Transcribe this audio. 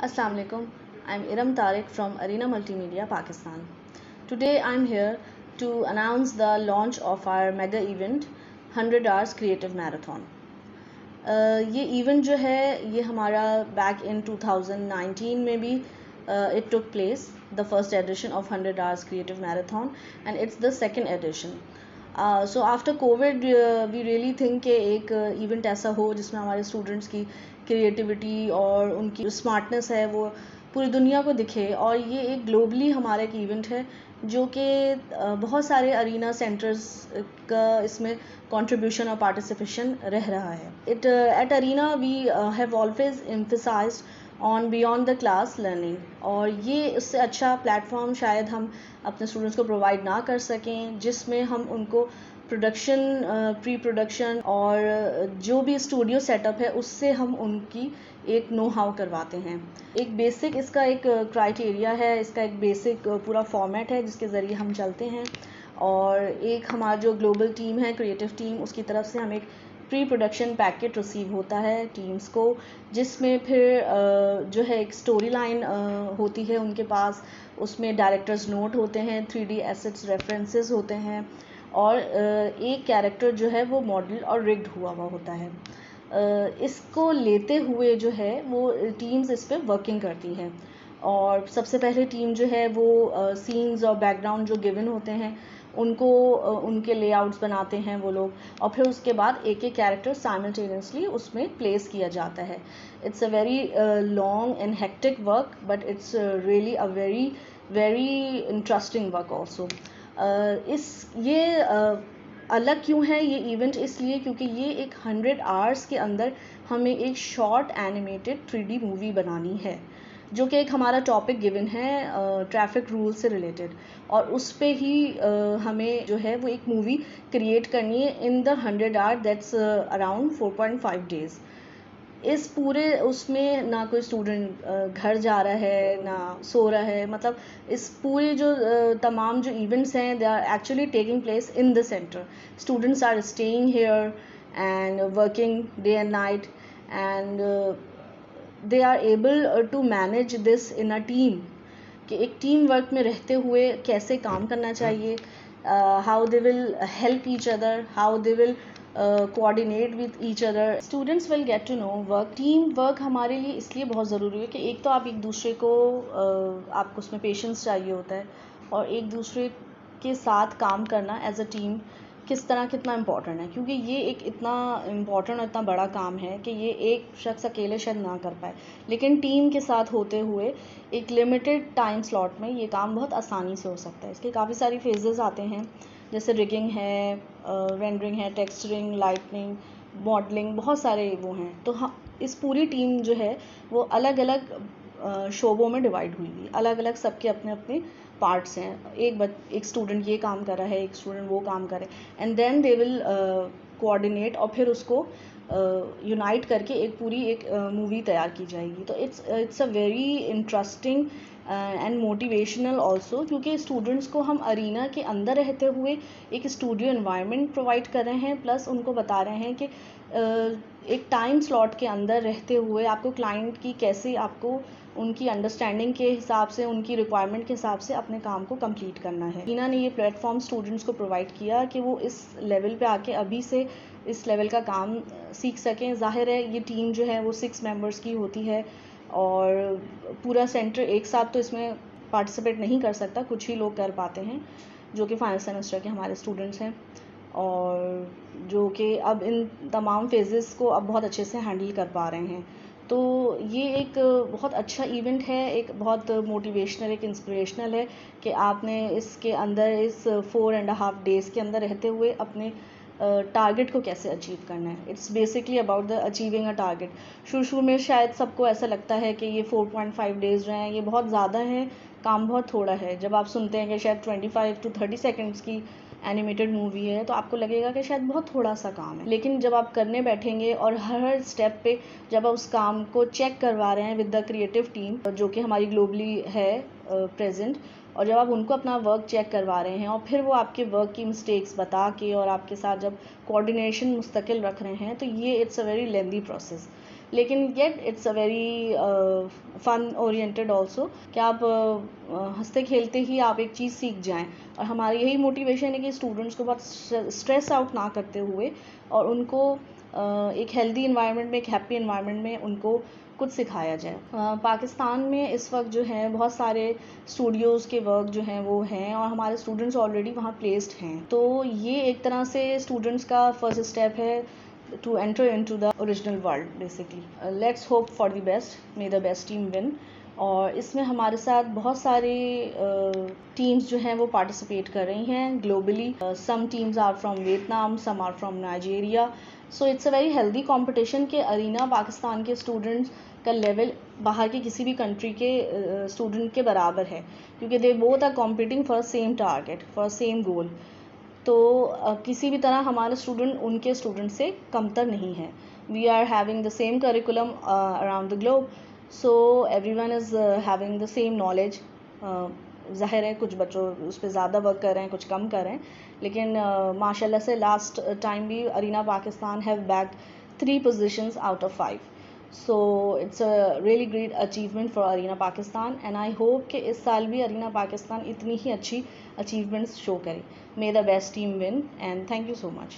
Assalamu alaikum. I'm Iram Tariq from Arena Multimedia, Pakistan. Today I'm here to announce the launch of our mega event 100 Hours Creative Marathon. ये event जो है ये हमारा back in 2019 में भी it took place, the first edition of 100 Hours Creative Marathon, and it's the second edition. So after COVID we really think कि एक event ऐसा हो जिसमें हमारे स्टूडेंट्स की क्रिएटिविटी और उनकी स्मार्टनेस है वो पूरी दुनिया को दिखे, और ये एक ग्लोबली हमारा एक इवेंट है जो कि बहुत सारे अरीना सेंटर्स का इसमें कंट्रीब्यूशन और पार्टिसिपेशन रह रहा है. At Arena we have always emphasized on beyond the class learning, और ये उससे अच्छा प्लेटफॉर्म शायद हम अपने स्टूडेंट्स को प्रोवाइड ना कर सकें जिसमें हम उनको प्रोडक्शन, प्री प्रोडक्शन और जो भी स्टूडियो सेटअप है उससे हम उनकी एक नो हाउ करवाते हैं. एक बेसिक इसका एक क्राइटेरिया है, इसका एक बेसिक पूरा फॉर्मेट है जिसके ज़रिए हम चलते हैं, और एक हमारा जो ग्लोबल टीम है, क्रिएटिव टीम, उसकी तरफ से हम एक प्री प्रोडक्शन पैकेट रिसीव होता है टीम्स को, जिसमें फिर जो है एक स्टोरी लाइन होती है उनके पास, उसमें डायरेक्टर्स नोट होते हैं, 3D एसेट्स रेफरेंसेस होते हैं, और एक कैरेक्टर जो है वो मॉडल और रिग्ड हुआ होता है. इसको लेते हुए जो है वो टीम्स इस पर वर्किंग करती हैं, और सबसे पहले टीम जो है वो सीन्स और बैकग्राउंड जो गिवन होते हैं उनको उनके लेआउट्स बनाते हैं वो लोग, और फिर उसके बाद एक एक कैरेक्टर साइमल्टेनियसली उसमें प्लेस किया जाता है. It's a very long and hectic work, but it's really a very very interesting work also. ये अलग क्यों है ये इवेंट? इसलिए क्योंकि ये एक 100 आवर्स के अंदर हमें एक शॉर्ट एनिमेटेड 3D मूवी बनानी है, जो कि एक हमारा टॉपिक गिवन है ट्रैफिक रूल से रिलेटेड, और उस पे ही हमें जो है वो एक मूवी क्रिएट करनी है in the 100 hour, that's around 4.5 days. इस पूरे उसमें ना कोई स्टूडेंट घर जा रहा है ना सो रहा है, मतलब इस पूरे जो तमाम जो इवेंट्स हैं they are actually taking place in the centre. Students are staying here and working day and night, and they are able to manage this in a team, कि एक टीम वर्क में रहते हुए कैसे काम करना चाहिए, how they will help each other, how they will coordinate with each other. Students will get to know work. Team work हमारे लिए इसलिए बहुत ज़रूरी है कि एक तो आप एक दूसरे को आपको उसमें पेशेंस चाहिए होता है, और एक दूसरे के साथ काम करना एज अ टीम किस तरह कितना इम्पॉर्टेंट है, क्योंकि ये एक इतना इम्पॉर्टेंट और इतना बड़ा काम है कि ये एक शख्स अकेले शायद ना कर पाए, लेकिन टीम के साथ होते हुए एक लिमिटेड टाइम स्लॉट में ये काम बहुत आसानी से हो सकता है. इसके काफ़ी सारी फेजेस आते हैं, जैसे रिगिंग है, रेंडरिंग है, टेक्सचरिंग, लाइटनिंग, मॉडलिंग, बहुत सारे वो हैं. तो हाँ, इस पूरी टीम जो है वो अलग अलग शोबों में डिवाइड हुई हुई, अलग अलग सबके अपने अपने पार्ट्स हैं. एक स्टूडेंट ये काम कर रहा है, एक स्टूडेंट वो काम करे, and then they will coordinate, और फिर उसको यूनाइट करके एक पूरी एक मूवी तैयार की जाएगी. तो it's a very interesting and motivational also, क्योंकि स्टूडेंट्स को हम अरीना के अंदर रहते हुए एक स्टूडियो एनवायरनमेंट प्रोवाइड कर रहे हैं, प्लस उनको बता रहे हैं कि एक टाइम स्लॉट के अंदर रहते हुए आपको क्लाइंट की कैसे आपको उनकी अंडरस्टैंडिंग के हिसाब से, उनकी रिक्वायरमेंट के हिसाब से अपने काम को कंप्लीट करना है. अरीना ने ये प्लेटफॉर्म स्टूडेंट्स को प्रोवाइड किया कि वो इस लेवल पे आके अभी से इस लेवल का काम सीख सकें. ज़ाहिर है ये टीम जो है वो 6 मेंबर्स की होती है, और पूरा सेंटर एक साथ तो इसमें पार्टिसिपेट नहीं कर सकता, कुछ ही लोग कर पाते हैं जो कि फाइनल सेमेस्टर के हमारे स्टूडेंट्स हैं, और जो कि अब इन तमाम फेजेस को अब बहुत अच्छे से हैंडल कर पा रहे हैं. तो ये एक बहुत अच्छा इवेंट है, एक बहुत मोटिवेशनल, एक इंस्पिरेशनल है कि आपने इसके अंदर इस 4.5 डेज़ के अंदर रहते हुए अपने टारगेट को कैसे अचीव करना है. It's basically about the achieving a target. शुरू में शायद सबको ऐसा लगता है कि ये 4.5 डेज़ जो हैं ये बहुत ज़्यादा है, काम बहुत थोड़ा है. जब आप सुनते हैं कि शायद 25 to 30 सेकेंड्स की एनिमेटेड मूवी है तो आपको लगेगा कि शायद बहुत थोड़ा सा काम है, लेकिन जब आप करने बैठेंगे और हर स्टेप पे जब आप उस काम को चेक करवा रहे हैं विद द क्रिएटिव टीम जो कि हमारी ग्लोबली है प्रेजेंट, और जब आप उनको अपना वर्क चेक करवा रहे हैं और फिर वो आपके वर्क की मिस्टेक्स बता के और आपके साथ जब कोऑर्डिनेशन मुस्तकिल रख रहे हैं, तो ये it's a very lengthy process. लेकिन yet it's a very fun oriented also कि आप हंसते खेलते ही आप एक चीज़ सीख जाएं। और हमारी यही मोटिवेशन है कि स्टूडेंट्स को बहुत स्ट्रेस आउट ना करते हुए और उनको एक हेल्दी इन्वायरमेंट में, एक हैप्पी इन्वायरमेंट में उनको कुछ सिखाया जाए। पाकिस्तान में इस वक्त जो है बहुत सारे स्टूडियोज़ के वर्क जो हैं वो हैं और हमारे स्टूडेंट्स ऑलरेडी वहाँ प्लेस्ड हैं, तो ये एक तरह से स्टूडेंट्स का फर्स्ट स्टेप है to enter into the original world basically. Let's hope for the best. May the best team win. और इसमें हमारे साथ बहुत सारे टीम्स जो हैं वो पार्टिसिपेट कर रही हैं globally. Some teams are from Vietnam, some are from Nigeria. So it's a very healthy competition के अरीना पाकिस्तान के स्टूडेंट्स का लेवल बाहर के किसी भी कंट्री के स्टूडेंट के बराबर है, क्योंकि they both are competing for same target, for same goal. तो किसी भी तरह हमारे स्टूडेंट उनके स्टूडेंट से कमतर नहीं है. We are having the same curriculum around the globe, so everyone is having the same knowledge. ज़ाहिर है कुछ बच्चों उस पर ज़्यादा वर्क कर रहे हैं, कुछ कम कर रहे हैं, लेकिन माशाल्लाह से लास्ट टाइम भी Arena Pakistan have bagged 3 positions out of 5. So it's a really great achievement for Arena Pakistan and I hope कि इस साल भी अरीना पाकिस्तान इतनी ही अच्छी अचीवमेंट्स शो करे. May the best team win and thank you so much.